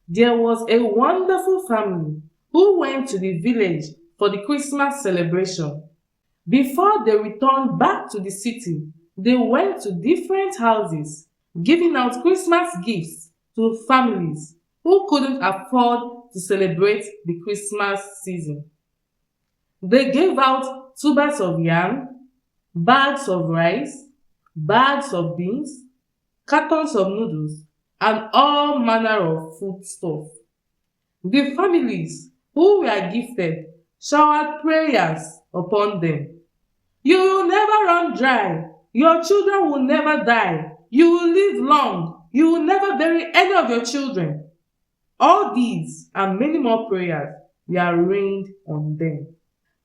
There was a wonderful family who went to the village for the Christmas celebration. Before they returned back to the city, they went to different houses, giving out Christmas gifts to families who couldn't afford to celebrate the Christmas season. They gave out tubers of yam, bags of rice, bags of beans, cartons of noodles, and all manner of foodstuff. The families who were gifted showered prayers upon them. You will never run dry. Your children will never die. You will live long. You will never bury any of your children. All these and many more prayers were rained on them.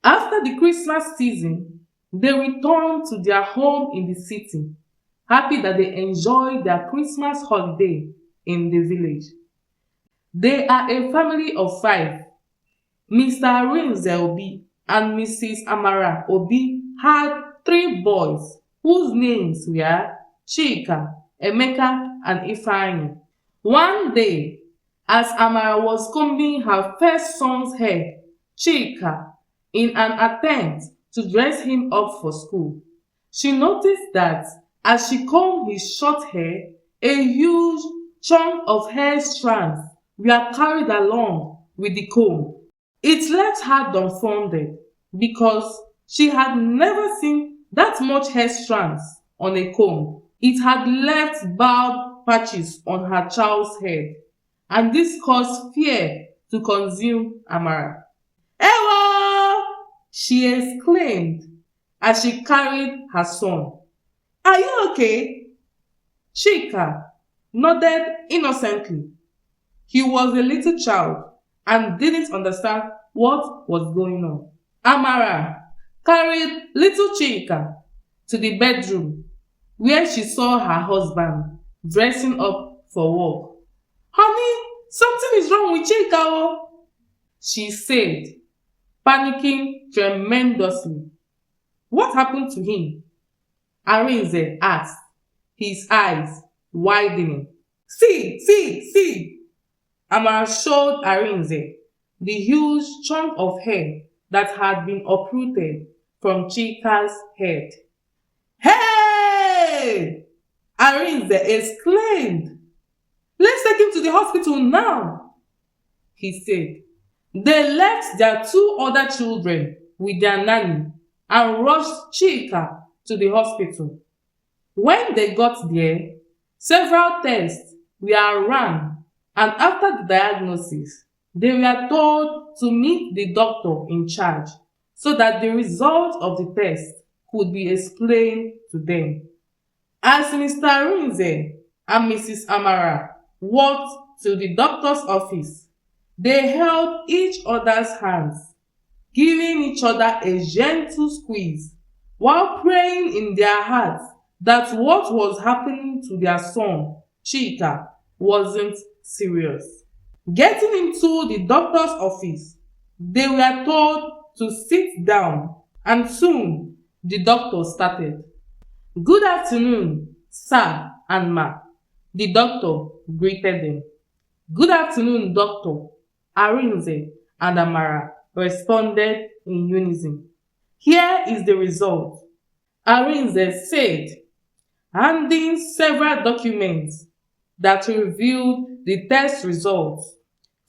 After the Christmas season, they returned to their home in the city, happy that they enjoyed their Christmas holiday in the village. They are a family of five. Mr. Arinze Obi and Mrs. Amara Obi had three boys whose names were Chika, Emeka, and Ifeanyi. One day, as Amara was combing her first son's hair, Chika, in an attempt to dress him up for school, she noticed that as she combed his short hair, a huge chunk of hair strands were carried along with the comb. It left her dumbfounded because she had never seen that much hair strands on a comb. It had left bald patches on her child's head, and this caused fear to consume Amara. Ewa! She exclaimed as she carried her son. Are you okay? Chika nodded innocently. He was a little child and didn't understand what was going on. Amara carried little Chika to the bedroom where she saw her husband dressing up for work. Honey, something is wrong with Chika, oh, she said, panicking tremendously. What happened to him? Arinze asked, his eyes widening. See! Amara showed Arinze the huge chunk of hair that had been uprooted from Chika's head. Hey! Arinze exclaimed. Let's take him to the hospital now, he said. They left their two other children with their nanny and rushed Chika to the hospital. When they got there, several tests were run, and after the diagnosis, they were told to meet the doctor in charge so that the result of the test could be explained to them. As Mr. Arinze and Mrs. Amara walked to the doctor's office, they held each other's hands, giving each other a gentle squeeze, while praying in their hearts that what was happening to their son, Chika, wasn't serious. Getting into the doctor's office, they were told to sit down, and soon the doctor started. Good afternoon, sir and ma, the doctor greeted them. Good afternoon, doctor, Arinze and Amara responded in unison. Here is the result, Arinze said, handing several documents that revealed the test results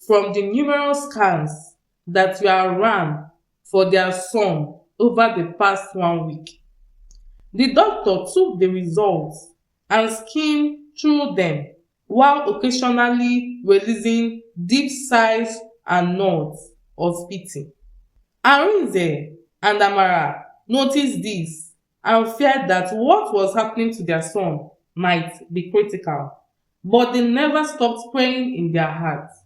from the numerous scans that were run for their son over the past 1 week. The doctor took the results and skimmed through them while occasionally releasing deep sighs and nods of pity. Arinze and Amara noticed this and feared that what was happening to their son might be critical, but they never stopped praying in their hearts.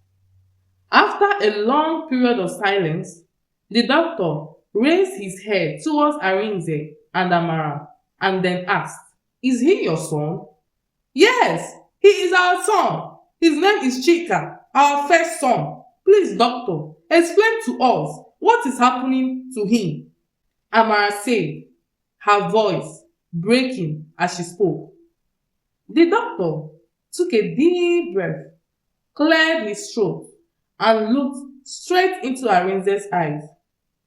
After a long period of silence, the doctor raised his head towards Arinze and Amara and then asked, Is he your son? Yes, he is our son. His name is Chika, our first son. Please, doctor, explain to us what is happening to him. Amara said, her voice breaking as she spoke. The doctor took a deep breath cleared his throat, and looked straight into Arinze's eyes.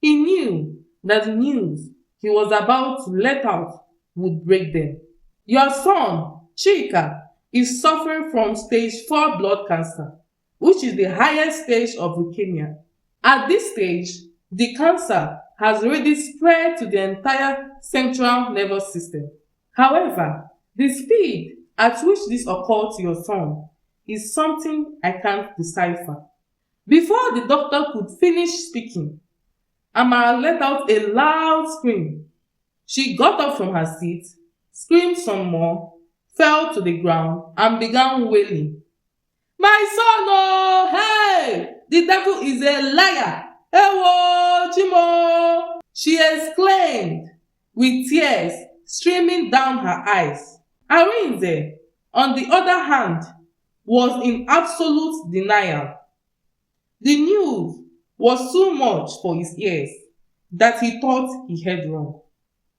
He knew that the news he was about to let out would break them. Your son, Chika, is suffering from stage 4 blood cancer, which is the highest stage of leukemia. At this stage, the cancer has already spread to the entire central nervous system. However, the speed at which this occurred to your son is something I can't decipher. Before the doctor could finish speaking, Amara let out a loud scream. She got up from her seat, screamed some more, fell to the ground, and began wailing. My son, oh, hey! The devil is a liar! Ewo, Chimo! She exclaimed, with tears streaming down her eyes. Arinze, on the other hand, was in absolute denial. The news was too much for his ears that he thought he heard wrong.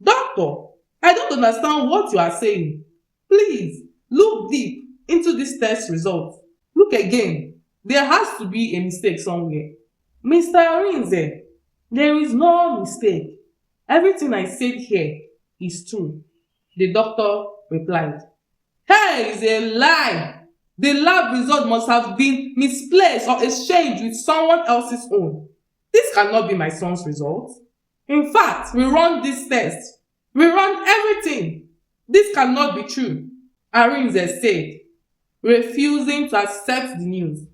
Doctor, I don't understand what you are saying. Please, look deep into this test result. Look again. There has to be a mistake somewhere. Mr. Arinze, there is no mistake. Everything I said here is true, the doctor replied. Hey, is a lie. The lab result must have been misplaced or exchanged with someone else's own. This cannot be my son's result. In fact, we run this test. We run everything. This cannot be true, Arinze said, refusing to accept the news.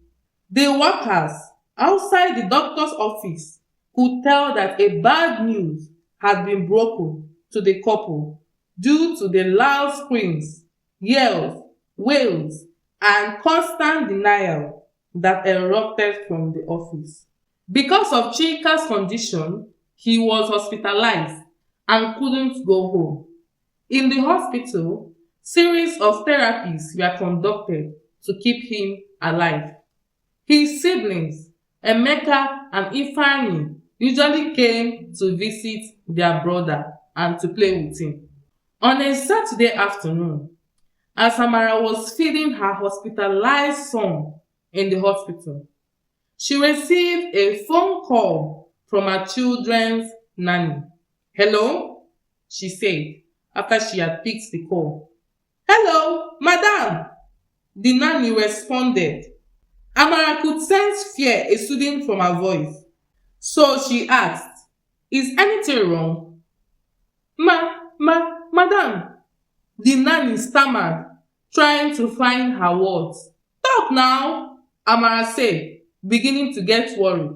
The workers outside the doctor's office could tell that a bad news had been broken to the couple due to the loud screams, yells, wails, and constant denial that erupted from the office. Because of Chika's condition, he was hospitalized and couldn't go home. In the hospital, series of therapies were conducted to keep him alive. His siblings, Emeka and Ifeanyi, usually came to visit their brother and to play with him. On a Saturday afternoon, as Amara was feeding her hospitalized son in the hospital, she received a phone call from her children's nanny. Hello, she said after she had picked the call. Hello, madam, the nanny responded. Amara could sense fear exuding from her voice. So she asked, is anything wrong? Madam, the nanny stammered, trying to find her words. Talk now, Amara said, beginning to get worried.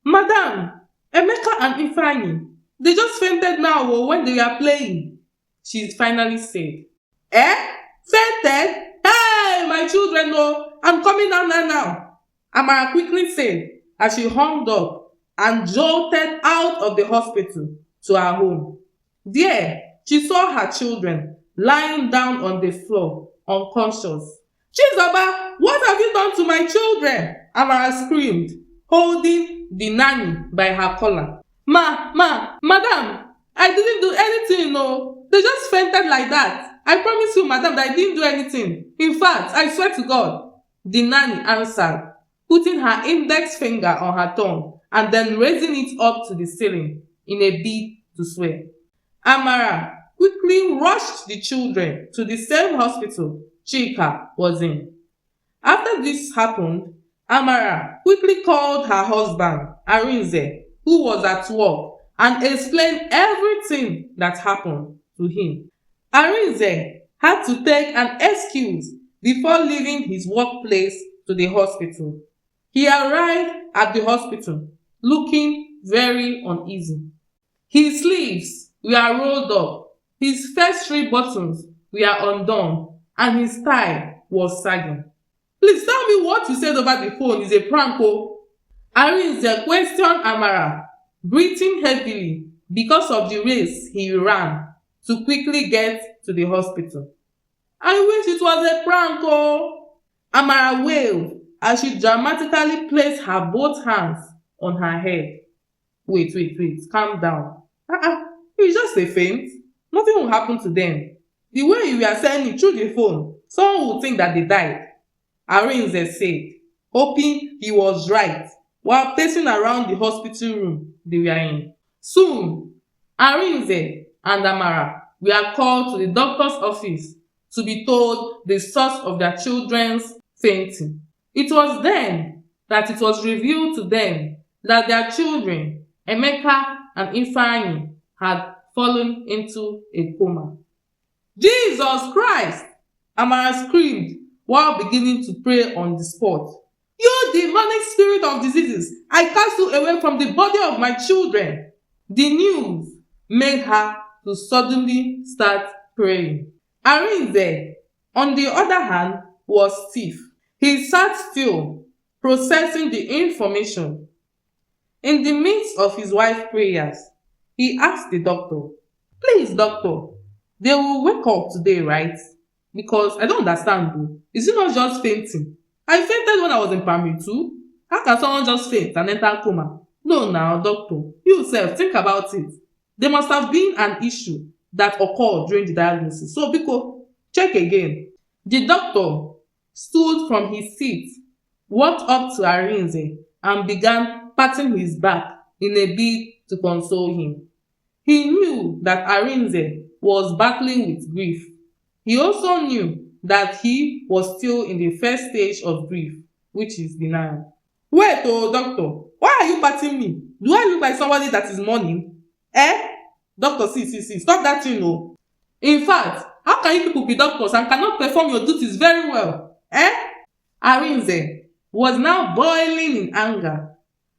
Madam, Emeka and Ifeanyi, they just fainted now when they were playing, she finally said. Eh? Fainted? Hey, my children, no, I'm coming down now. Amara quickly said as she hung up and jolted out of the hospital to her home. There, she saw her children lying down on the floor, unconscious. Chizoba, what have you done to my children? Amara screamed, holding the nanny by her collar. Madam, I didn't do anything, no. They just fainted like that. I promise you, madam, that I didn't do anything. In fact, I swear to God, the nanny answered, putting her index finger on her tongue and then raising it up to the ceiling in a bid to swear. Amara quickly rushed the children to the same hospital Chika was in. After this happened, Amara quickly called her husband, Arinze, who was at work, and explained everything that happened to him. Arinze had to take an excuse before leaving his workplace to the hospital. He arrived at the hospital looking very uneasy. His sleeves were rolled up, his first 3 buttons were undone, and his tie was sagging. Please tell me what you said over the phone is a prank, oh? Arinze questioned Amara, breathing heavily because of the race he ran to quickly get to the hospital. I wish it was a prank, oh! Amara wailed as she dramatically placed her both hands on her head. Wait, calm down. It's just a faint. Nothing will happen to them. The way you were saying it through the phone, someone would think that they died, Arinze said, hoping he was right, while pacing around the hospital room they were in. Soon, Arinze and Amara were called to the doctor's office to be told the source of their children's fainting. It was then that it was revealed to them that their children, Emeka and Ifeanyi, had fallen into a coma. Jesus Christ! Amara screamed while beginning to pray on the spot. You demonic spirit of diseases, I cast you away from the body of my children. The news made her to suddenly start praying. Arinze, on the other hand, was stiff. He sat still, processing the information. In the midst of his wife's prayers, he asked the doctor, Please, doctor, they will wake up today, right? Because I don't understand though. Is it not just fainting? I fainted when I was in primary 2. How can someone just faint and enter coma? No now, doctor. You sef, think about it. There must have been an issue that occurred during the diagnosis. So, Biko, check again. The doctor stood from his seat, walked up to Arinze, and began patting his back in a bid to console him. He knew that Arinze was battling with grief. He also knew that he was still in the first stage of grief, which is denial. Wait, oh, doctor, why are you patting me? Do I look like somebody that is mourning? Doctor, see, stop that thing, oh. In fact, how can you people be doctors and cannot perform your duties very well? Arinze was now boiling in anger.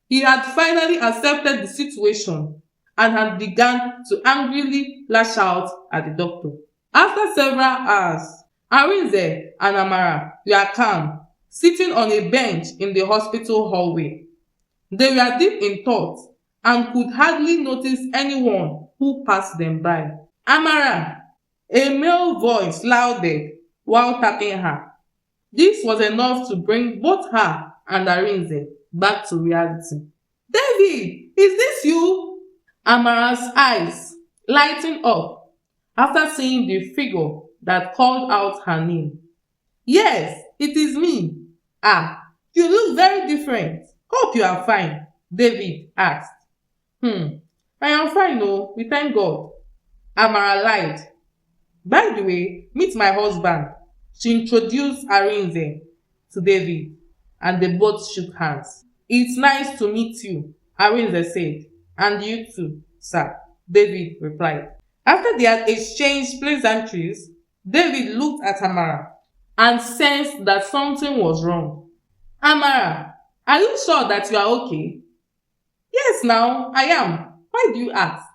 He had finally accepted the situation and had begun to angrily lash out at the doctor. After several hours, Arinze and Amara were calm, sitting on a bench in the hospital hallway. They were deep in thought and could hardly notice anyone who passed them by. Amara, a male voice lauded while tapping her. This was enough to bring both her and Arinze back to reality. David, is this you? Amara's eyes lighting up after seeing the figure that called out her name. Yes, it is me. You look very different. Hope you are fine, David asked. I am fine, oh, we thank God. Amara lied. By the way, meet my husband. She introduced Arinze to David, and they both shook hands. It's nice to meet you, Arinze said. And you too, sir, David replied. After they had exchanged pleasantries, David looked at Amara and sensed that something was wrong. Amara, are you sure that you are okay? Yes, now, I am. Why do you ask?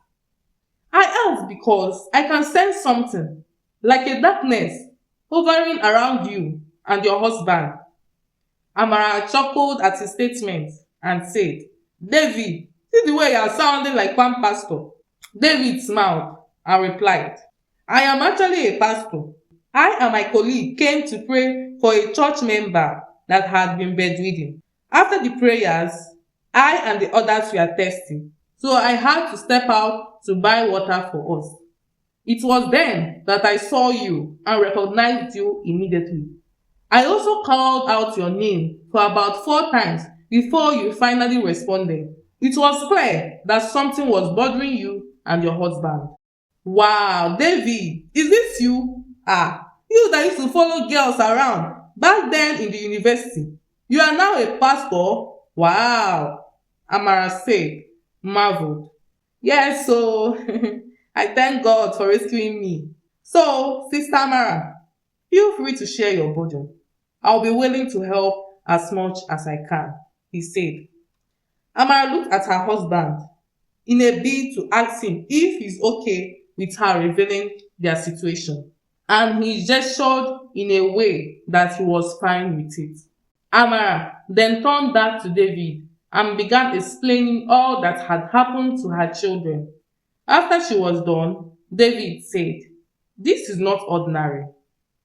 I ask because I can sense something, like a darkness, hovering around you and your husband. Amara chuckled at his statement and said, David, see the way you are sounding like one pastor. David smiled and replied, I am actually a pastor. I and my colleague came to pray for a church member that had been bedridden. After the prayers, I and the others were thirsty, so I had to step out to buy water for us. It was then that I saw you and recognized you immediately. I also called out your name for about 4 times before you finally responded. It was clear that something was bothering you and your husband. Wow, David, is this you? You that used to follow girls around back then in the university. You are now a pastor? Wow, Amara said, marveled. Yes, so I thank God for rescuing me. So, Sister Amara, feel free to share your burden. I'll be willing to help as much as I can, he said. Amara looked at her husband in a bid to ask him if he's okay with her revealing their situation, and he gestured in a way that he was fine with it. Amara then turned back to David and began explaining all that had happened to her children. After she was done, David said, This is not ordinary.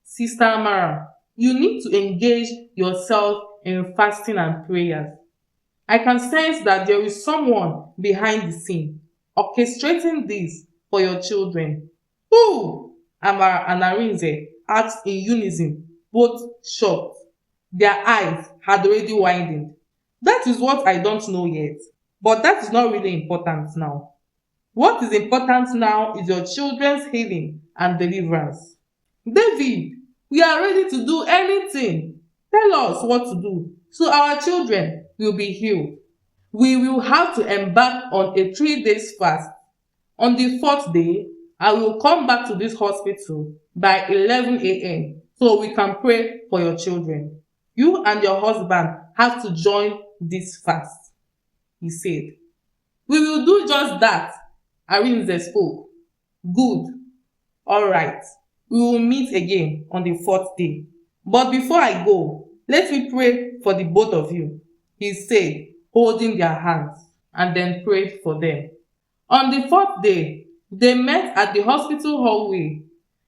Sister Amara, you need to engage yourself in fasting and prayers. I can sense that there is someone behind the scene, orchestrating this for your children. Who? Amara and Arinze asked in unison, both shocked, their eyes had already widened. That is what I don't know yet. But that is not really important now. What is important now is your children's healing and deliverance. David, we are ready to do anything. Tell us what to do so our children will be healed. We will have to embark on a 3 days fast. On the fourth day, I will come back to this hospital by 11 a.m. so we can pray for your children. You and your husband have to join this fast, he said. We will do just that, Arinze spoke. Good. All right. We will meet again on the fourth day. But before I go, let me pray for the both of you, he said, holding their hands, and then prayed for them. On the fourth day, they met at the hospital hallway.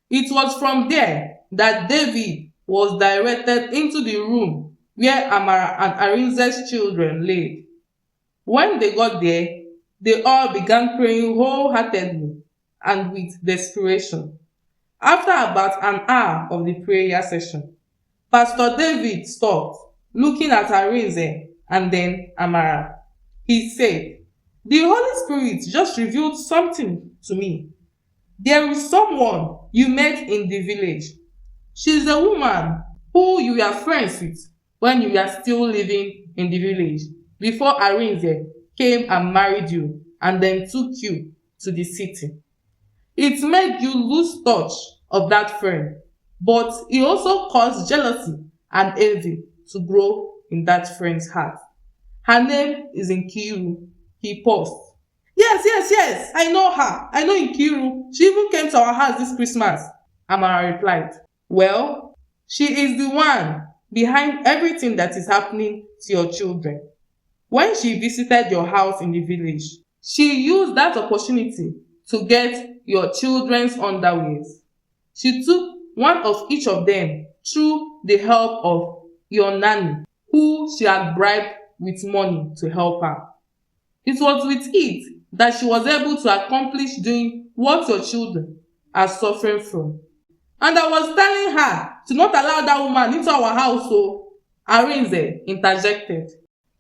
It was from there that David was directed into the room where Amara and Arinze's children lay. When they got there, they all began praying wholeheartedly and with desperation. After about an hour of the prayer session, Pastor David stopped, looking at Arinze and then Amara. He said, "The Holy Spirit just revealed something to me. There is someone you met in the village. She's a woman who you were friends with when you were still living in the village, before Arinze came and married you and then took you to the city. It made you lose touch of that friend, but it also caused jealousy and envy to grow in that friend's heart. Her name is Nkiru." He paused. Yes, I know her. I know Nkiru. She even came to our house this Christmas," Amara replied. "Well, she is the one behind everything that is happening to your children. When she visited your house in the village, she used that opportunity to get your children's underwears. She took one of each of them through the help of your nanny, who she had bribed with money to help her. It was with it that she was able to accomplish doing what your children are suffering from. And I was telling her to not allow that woman into our house, so Arinze interjected.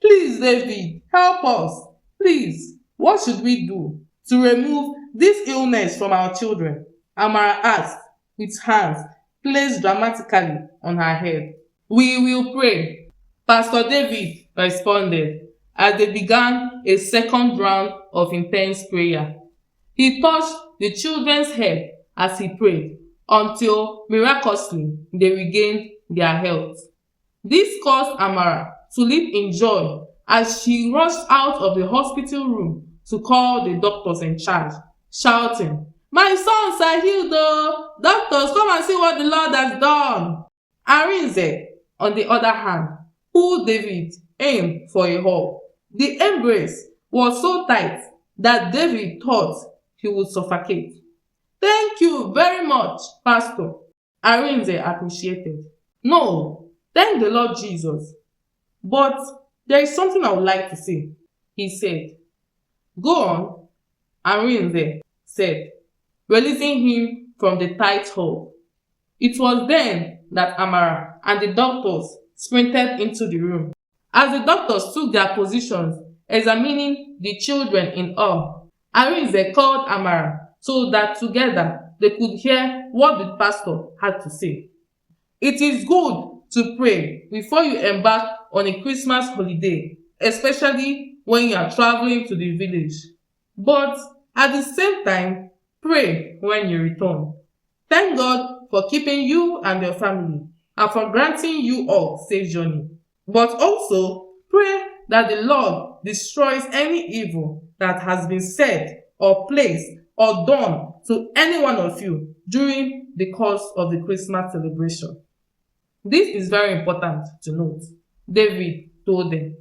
Please, David, help us. Please, what should we do to remove this illness from our children? Amara asked, with hands placed dramatically on her head. We will pray, Pastor David responded as they began a second round of intense prayer. He touched the children's head as he prayed until miraculously they regained their health. This caused Amara to leap in joy as she rushed out of the hospital room to call the doctors in charge, shouting, "My sons are healed though! Doctors, come and see what the Lord has done!" Arinze, on the other hand, pulled David in for a hug. The embrace was so tight that David thought he would suffocate. "Thank you very much, Pastor," Arinze appreciated. "No, thank the Lord Jesus. But there is something I would like to say," he said. "Go on," Arinze said, releasing him from the tight hold. It was then that Amara and the doctors sprinted into the room. As the doctors took their positions, examining the children in awe, Arinze called Amara so that together they could hear what the pastor had to say. It is good to pray before you embark on a Christmas holiday, especially when you are traveling to the village. But at the same time, pray when you return. Thank God for keeping you and your family and for granting you all safe journey. But also pray that the Lord destroys any evil that has been said or placed or done to any one of you during the course of the Christmas celebration. This is very important to note," David told them.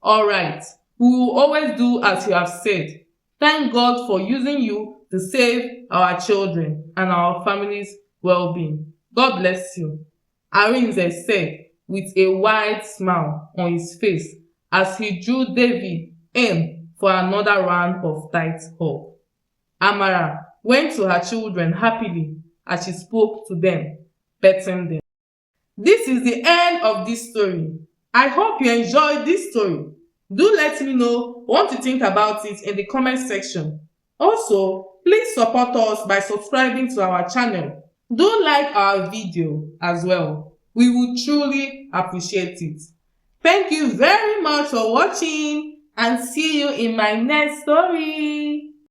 "All right, we will always do as you have said. Thank God for using you to save our children and our family's well-being. God bless you," Arinze said with a wide smile on his face as he drew David in for another round of tight hug. Amara went to her children happily as she spoke to them, petting them. This is the end of this story. I hope you enjoyed this story. Do let me know what you think about it in the comment section. Also, please support us by subscribing to our channel. Do like our video as well. We would truly appreciate it. Thank you very much for watching and see you in my next story.